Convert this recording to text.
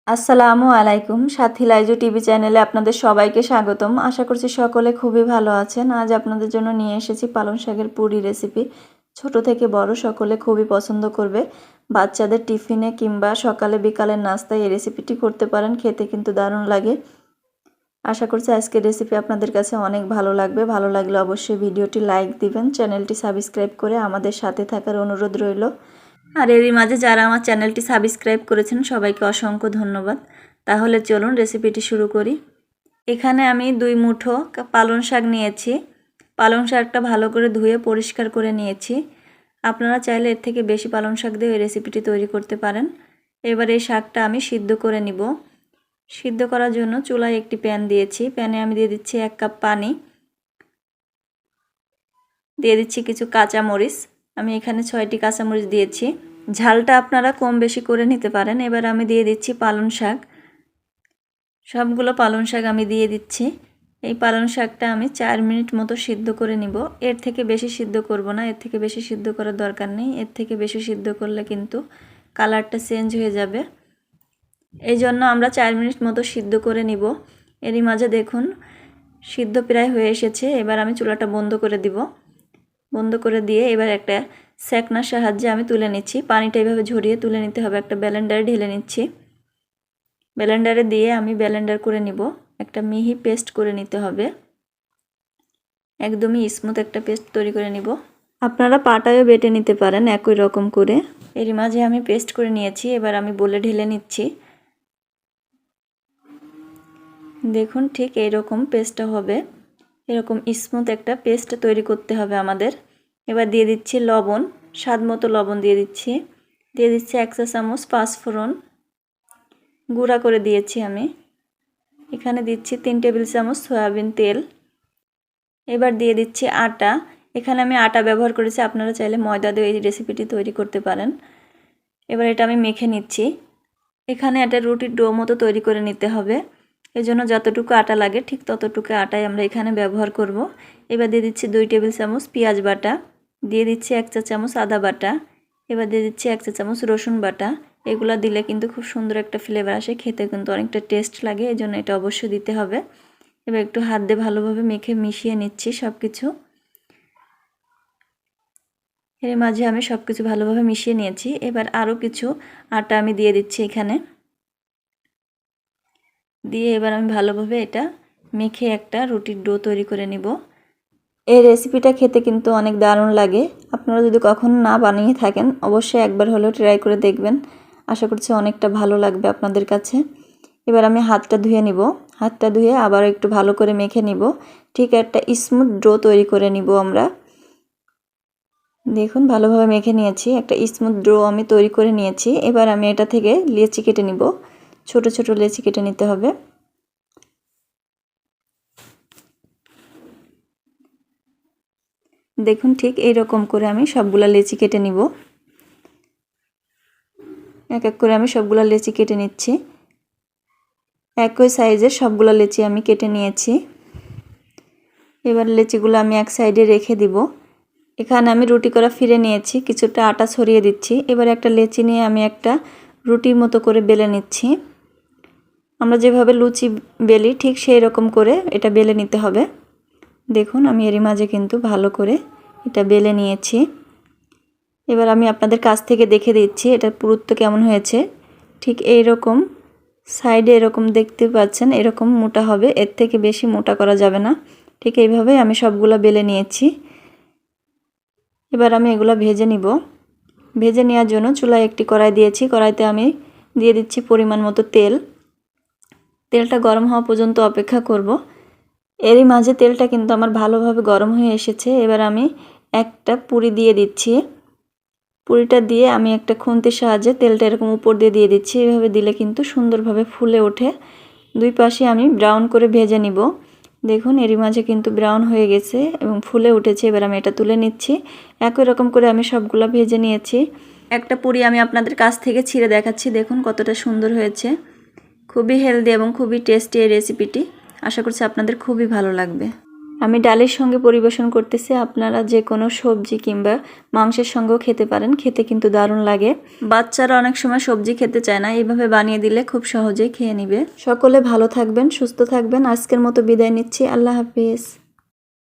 আসসালামু আলাইকুম, সাথী লাইজু টিভি চ্যানেলে আপনাদের সবাইকে স্বাগতম। আশা করছি সকলে খুবই ভালো আছেন। আজ আপনাদের জন্য নিয়ে এসেছি পালং শাকের পুরি রেসিপি। ছোট থেকে বড় সকলে খুবই পছন্দ করবে। বাচ্চাদের টিফিনে কিংবা সকালে বিকালের নাস্তায় এই রেসিপিটি করতে পারেন, খেতে কিন্তু দারুণ লাগে। আশা করছি আজকের রেসিপি আপনাদের কাছে অনেক ভালো লাগবে। ভালো লাগলে অবশ্যই ভিডিওটি লাইক দিবেন, চ্যানেলটি সাবস্ক্রাইব করে আমাদের সাথে থাকার অনুরোধ রইল। আর এরই মাঝে যারা আমার চ্যানেলটি সাবস্ক্রাইব করেছেন সবাইকে অসংখ্য ধন্যবাদ। তাহলে চলুন রেসিপিটি শুরু করি। এখানে আমি 2 মুঠো পালং শাক নিয়েছি। পালং শাকটা ভালো করে ধুয়ে পরিষ্কার করে নিয়েছি। আপনারা চাইলে এর থেকে বেশি পালং শাক দিয়ে এই রেসিপিটি তৈরি করতে পারেন। এবার এই শাকটা আমি সিদ্ধ করে নিব। সিদ্ধ করার জন্য চুলায় একটি প্যান দিয়েছি। প্যানে আমি দিয়ে দিচ্ছি 1 কাপ পানি, দিয়ে দিচ্ছি কিছু কাঁচামরিচ। আমি এখানে 6টি কাঁচামরিচ দিয়েছি। ঝালটা আপনারা কম বেশি করে নিতে পারেন। এবার আমি দিয়ে দিচ্ছি পালং শাক। সবগুলো পালং শাক আমি দিয়ে দিচ্ছি। এই পালং শাকটা আমি 4 মিনিট মতো সিদ্ধ করে নিব। এর থেকে বেশি সিদ্ধ করব না, এর থেকে বেশি সিদ্ধ করার দরকার নেই। এর থেকে বেশি সিদ্ধ করলে কিন্তু কালারটা চেঞ্জ হয়ে যাবে। এই জন্য আমরা 4 মিনিট মতো সিদ্ধ করে নিব। এরই মাঝে দেখুন সিদ্ধ প্রায় হয়ে এসেছে। এবার আমি চুলাটা বন্ধ করে দিব। বন্ধ করে দিয়ে এবার একটা সেকনার সাহায্যে আমি তুলে নিচ্ছি। পানিটা এইভাবে ঝরিয়ে তুলে নিতে হবে। একটা ব্লেন্ডারে ঢেলে নিচ্ছি। ব্লেন্ডারে দিয়ে আমি ব্লেন্ডার করে নিব। একটা মিহি পেস্ট করে নিতে হবে। একদমই স্মুথ একটা পেস্ট তৈরি করে নিব। আপনারা পাটায়ও বেটে নিতে পারেন একই রকম করে। এর মাঝে আমি পেস্ট করে নিয়েছি। এবার আমি বলে ঢেলে নিচ্ছি। দেখুন ঠিক এইরকম পেস্টটা হবে। এরকম স্মুথ একটা পেস্ট তৈরি করতে হবে আমাদের। এবার দিয়ে দিচ্ছি লবণ, স্বাদ মতো লবণ দিয়ে দিচ্ছি। দিয়ে দিচ্ছি 1 চা চামচ পাঁচফোড়ন গুঁড়া করে দিয়েছি আমি। এখানে দিচ্ছি 3 টেবিল চামচ সয়াবিন তেল। এবার দিয়ে দিচ্ছি আটা। এখানে আমি আটা ব্যবহার করেছি, আপনারা চাইলে ময়দা দিয়ে এই রেসিপিটি তৈরি করতে পারেন। এবার এটা আমি মেখে নিচ্ছি। এখানে একটা রুটির ডো মতো তৈরি করে নিতে হবে। এজন্য যতটুকু আটা লাগে ঠিক ততটুকু আটাই আমরা এখানে ব্যবহার করব। এবার দিয়ে দিচ্ছি 2 টেবিল চামচ পেঁয়াজ বাটা, দিয়ে দিচ্ছি 1 চা চামচ আদা বাটা, এবার দিয়ে দিচ্ছি 1 চা চামচ রসুন বাটা। এগুলা দিলে কিন্তু খুব সুন্দর একটা ফ্লেভার আসে, খেতে কিন্তু অনেকটা টেস্ট লাগে। এজন্য এটা অবশ্যই দিতে হবে। এবার একটু হাত দিয়ে ভালোভাবে মেখে মিশিয়ে নিচ্ছি সব কিছু। এর মাঝে আমি সব কিছু ভালোভাবে মিশিয়ে নিয়েছি। এবার আরও কিছু আটা আমি দিয়ে দিচ্ছি এখানে। দিয়ে এবার আমি ভালোভাবে এটা মেখে একটা রুটির ডো তৈরি করে নিব। এই রেসিপিটা খেতে কিন্তু অনেক দারুণ লাগে। আপনারা যদি কখনো না বানিয়ে থাকেন অবশ্যই একবার হলেও ট্রাই করে দেখবেন। আশা করছি অনেকটা ভালো লাগবে আপনাদের কাছে। এবার আমি হাতটা ধুয়ে নিব। হাতটা ধুয়ে আবার একটু ভালো করে মেখে নিব। ঠিক একটা স্মুথ ডো তৈরি করে নিব আমরা। দেখুন ভালোভাবে মেখে নিয়েছি। একটা স্মুথ ডো আমি তৈরি করে নিয়েছি। এবার আমি এটা থেকে লেচি কেটে নিব। ছোট ছোট লেচি কেটে নিতে হবে। দেখুন ঠিক এই রকম করে আমি সবগুলা লেচি কেটে নিব। এক এক করে আমি সবগুলা লেচি কেটে নিচ্ছি। একই সাইজের সবগুলা লেচি আমি কেটে নিয়েছি। এবার লেচিগুলো আমি এক সাইডে রেখে দিব। এখানে আমি রুটি করা ফিরে নিয়েছি, কিছুটা আটা ছড়িয়ে দিচ্ছি। এবার একটা লেচি নিয়ে আমি একটা রুটির মতো করে বেলে নিচ্ছি। আমরা যেভাবে লুচি বেলি ঠিক সেই রকম করে এটা বেলে নিতে হবে। দেখুন আমি এরই মাঝে কিন্তু ভালো করে এটা বেলে নিয়েছি। এবার আমি আপনাদের কাছ থেকে দেখে দিচ্ছি এটার পুরুত্ব কেমন হয়েছে। ঠিক এই রকম সাইডে এরকম দেখতে পাচ্ছেন, এরকম মোটা হবে। এর থেকে বেশি মোটা করা যাবে না। ঠিক এইভাবে আমি সবগুলো বেলে নিয়েছি। এবার আমি এগুলো ভেজে নিব। ভেজে নেওয়ার জন্য চুলায় একটি কড়াই দিয়েছি। কড়াইতে আমি দিয়ে দিচ্ছি পরিমাণ মতো তেল। তেলটা গরম হওয়া পর্যন্ত অপেক্ষা করব। এরই মাঝে তেলটা কিন্তু আমার ভালোভাবে গরম হয়ে এসেছে। এবার আমি একটা পুরি দিয়ে দিচ্ছি। পুরিটা দিয়ে আমি একটা খুন্তির সাহায্যে তেলটা এরকম উপর দিয়ে দিচ্ছি। এভাবে দিলে কিন্তু সুন্দরভাবে ফুলে ওঠে। দুই পাশে আমি ব্রাউন করে ভেজে নিব। দেখুন এরই মাঝে কিন্তু ব্রাউন হয়ে গেছে এবং ফুলে উঠেছে। এবার আমি এটা তুলে নিচ্ছি। একই রকম করে আমি সবগুলো ভেজে নিয়েছি। একটা পুরি আমি আপনাদের কাছ থেকে ছিঁড়ে দেখাচ্ছি। দেখুন কতটা সুন্দর হয়েছে। খুবই হেলদি এবং খুবই টেস্টি এই রেসিপিটি। আশা করছি আপনাদের খুবই ভালো লাগবে। আমি ডালের সঙ্গে পরিবেশন করতেছি, আপনারা যে কোনো সবজি কিংবা মাংসের সঙ্গেও খেতে পারেন, খেতে কিন্তু দারুণ লাগে। বাচ্চারা অনেক সময় সবজি খেতে চায় না, এইভাবে বানিয়ে দিলে খুব সহজেই খেয়ে নেবে। সকলে ভালো থাকবেন, সুস্থ থাকবেন। আজকের মতো বিদায় নিচ্ছি, আল্লাহ হাফিজ।